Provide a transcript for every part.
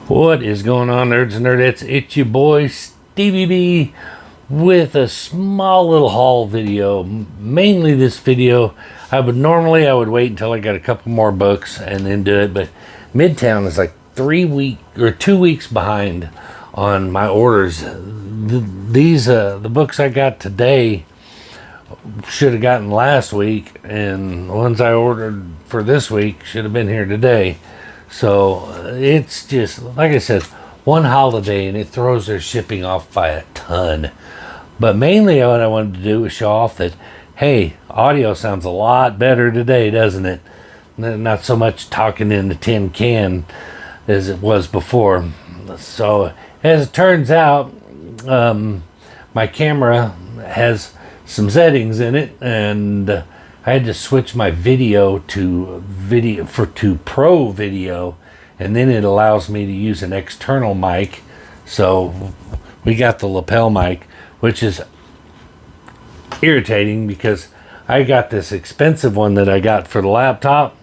What is going on, nerds and nerdettes? It's your boy Stevie B with a small little haul video. Mainly this video, I would wait until I got a couple more books and then do it, but Midtown is like 2 weeks behind on my orders. The books I got today should have gotten last week, and the ones I ordered for this week should have been here today. So it's just, like I said, one holiday and it throws their shipping off by a ton. But mainly what I wanted to do was show off that, hey, audio sounds a lot better today, doesn't it? Not so much talking in the tin can as it was before. So as it turns out, my camera has some settings in it, and I had to switch my video to Pro Video, and then it allows me to use an external mic. So we got the lapel mic, which is irritating because I got this expensive one that I got for the laptop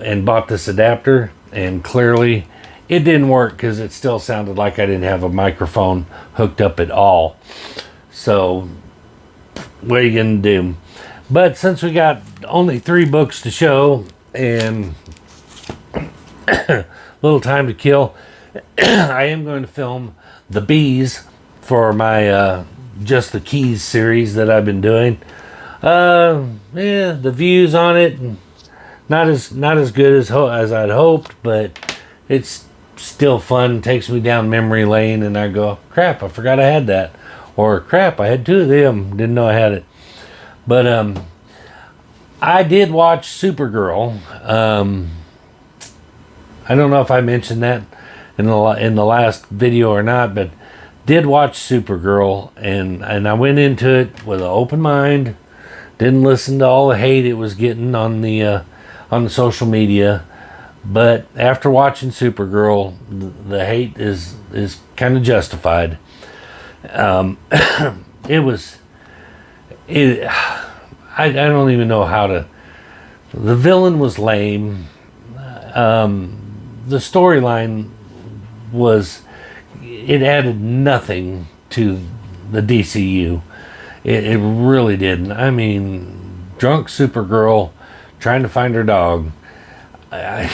and bought this adapter, and clearly it didn't work because it still sounded like I didn't have a microphone hooked up at all. So what are you gonna do? But since we got only 3 books to show and little time to kill, I am going to film the bees for my Just the Keys series that I've been doing. The views on it not as good as I'd hoped, but it's still fun. Takes me down memory lane, and I go, crap, I forgot I had that, or crap, I had 2 of them, didn't know I had it. But I did watch Supergirl. I don't know if I mentioned that in the last video or not, but did watch Supergirl, and I went into it with an open mind. Didn't listen to all the hate it was getting on the social media, but after watching Supergirl, the hate is kind of justified. I don't even know how to. The villain was lame. The storyline it added nothing to the DCU. It really didn't. I mean, drunk Supergirl trying to find her dog. Or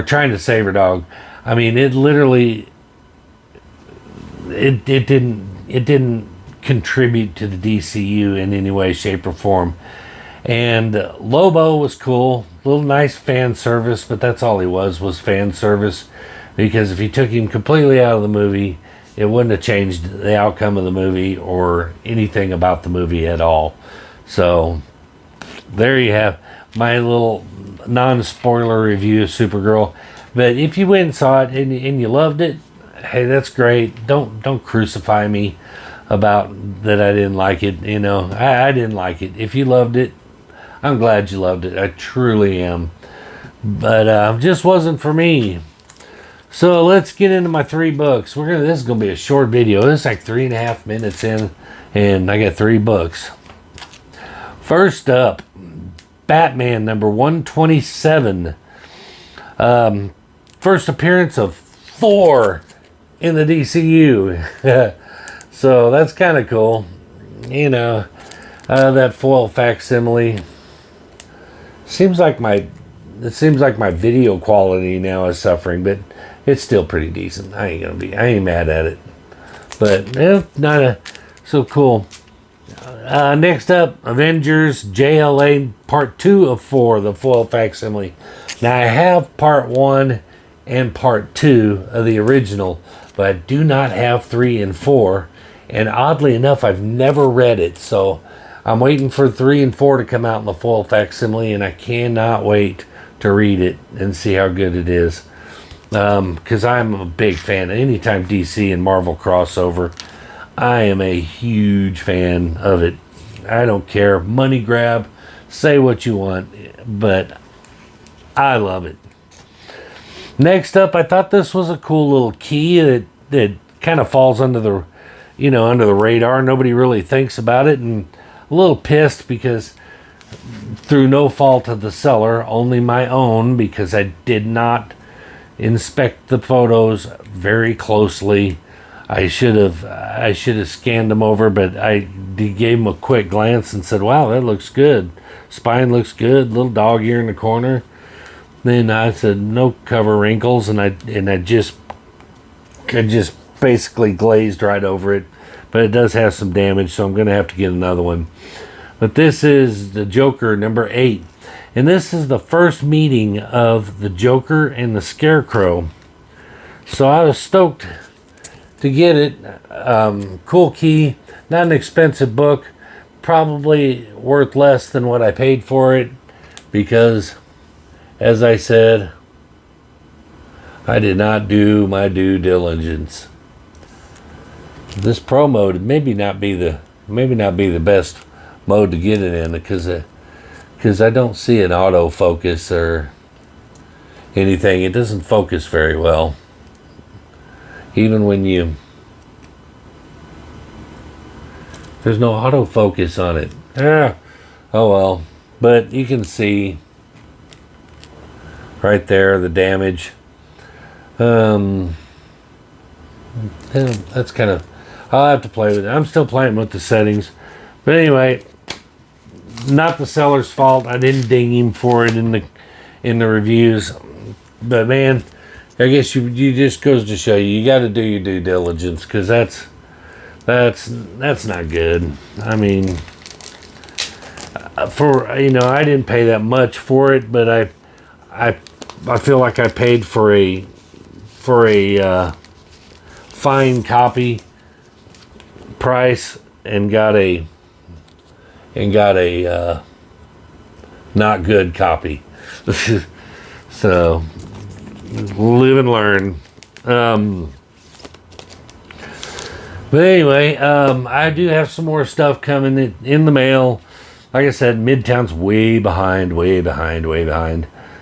trying to save her dog. I mean, it literally. It didn't contribute to the DCU in any way, shape, or form. And Lobo was cool, little nice fan service, but that's all he was fan service, because if you took him completely out of the movie, it wouldn't have changed the outcome of the movie or anything about the movie at all. So there you have my little non-spoiler review of Supergirl. But if you went and saw it and you loved it, hey, that's great. Don't crucify me about that I didn't like it. You know, I didn't like it. If you loved it, I'm glad you loved it. I truly am. But just wasn't for me. So let's get into my 3 books. This is gonna be a short video. This is like 3.5 minutes in, and I got 3 books. First up, Batman number 127. First appearance of Thor in the DCU. So that's kind of cool. You know, that foil facsimile. Seems like my video quality now is suffering, but it's still pretty decent. I ain't mad at it. But not so cool. Next up, Avengers JLA Part 2 of 4, the foil facsimile. Now I have Part 1 and Part 2 of the original, but I do not have 3 and 4. And oddly enough, I've never read it, so I'm waiting for 3 and 4 to come out in the full facsimile, and I cannot wait to read it and see how good it is. Because I'm a big fan. Anytime DC and Marvel crossover, I am a huge fan of it. I don't care. Money grab, say what you want, but I love it. Next up, I thought this was a cool little key that kind of falls under the radar. Nobody really thinks about it, and a little pissed because through no fault of the seller, only my own, because I did not inspect the photos very closely. I should have scanned them over, but I gave them a quick glance and said, "Wow, that looks good. Spine looks good. Little dog ear in the corner." Then I said, "No cover wrinkles," and I just basically glazed right over it. But it does have some damage, so I'm going to have to get another one. But this is the Joker number 8, and this is the first meeting of the Joker and the Scarecrow. So I was stoked to get it. Cool key, not an expensive book, probably worth less than what I paid for it, because as I said, I did not do my due diligence. This pro mode maybe not be the best mode to get it in, because I don't see an autofocus or anything. It doesn't focus very well. Even when there's no autofocus on it. Oh well. But you can see right there the damage. That's kind of, I'll have to play with it. I'm still playing with the settings. But anyway, not the seller's fault. I didn't ding him for it in the reviews. But man, I guess you just goes to show you got to do your due diligence, because that's not good. I mean, I didn't pay that much for it, but I feel like I paid for a fine copy price and got a not good copy. So live and learn. But anyway, I do have some more stuff coming in the mail. Like I said, Midtown's way behind.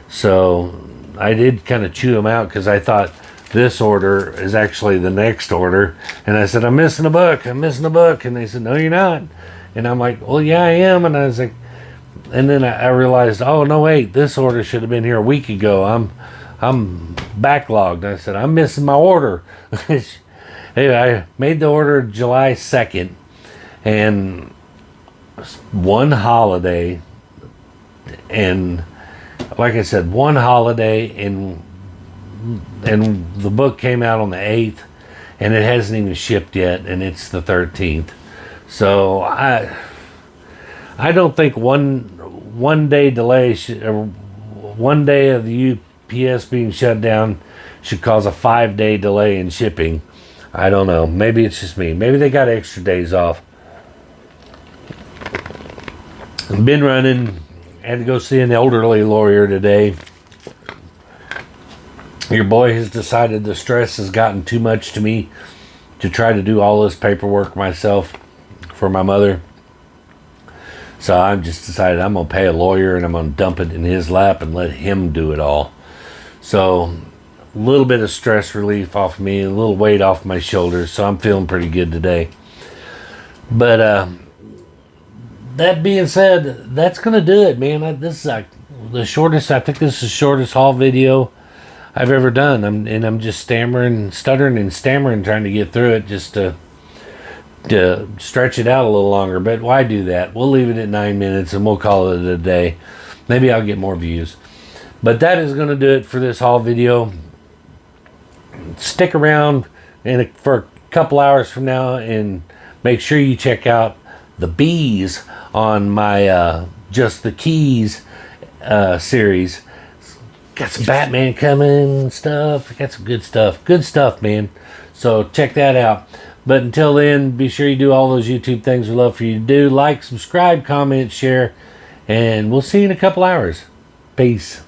So I did kind of chew them out, because I thought this order is actually the next order. And I said, I'm missing a book. And they said, no, you're not. And I'm like, well, yeah, I am. And I was like, and then I realized, oh, no, wait, this order should have been here a week ago. I'm backlogged. I said, I'm missing my order. Anyway, I made the order July 2nd, and one holiday, and like I said, one holiday, and the book came out on the 8th, and it hasn't even shipped yet, and it's the 13th. So I don't think one day delay or 1 day of the UPS being shut down should cause a 5-day delay in shipping. I don't know. Maybe it's just me. Maybe they got extra days off. Been running. Had to go see an elderly lawyer today. Your boy has decided the stress has gotten too much to me to try to do all this paperwork myself for my mother. So I've just decided I'm going to pay a lawyer, and I'm going to dump it in his lap and let him do it all. So a little bit of stress relief off me, a little weight off my shoulders, so I'm feeling pretty good today. But that being said, that's gonna do it, man. This is the shortest. I think this is the shortest haul video I've ever done. I'm just stuttering and stammering, trying to get through it, just to stretch it out a little longer. But why do that? We'll leave it at 9 minutes and we'll call it a day. Maybe I'll get more views. But that is gonna do it for this haul video. Stick around for a couple hours from now, and make sure you check out the bees on my Just the Keys series. Got some Batman coming and stuff. Got some good stuff, man. So check that out. But until then, be sure you do all those YouTube things we love for you to do. Like, subscribe, comment, share, and we'll see you in a couple hours. Peace.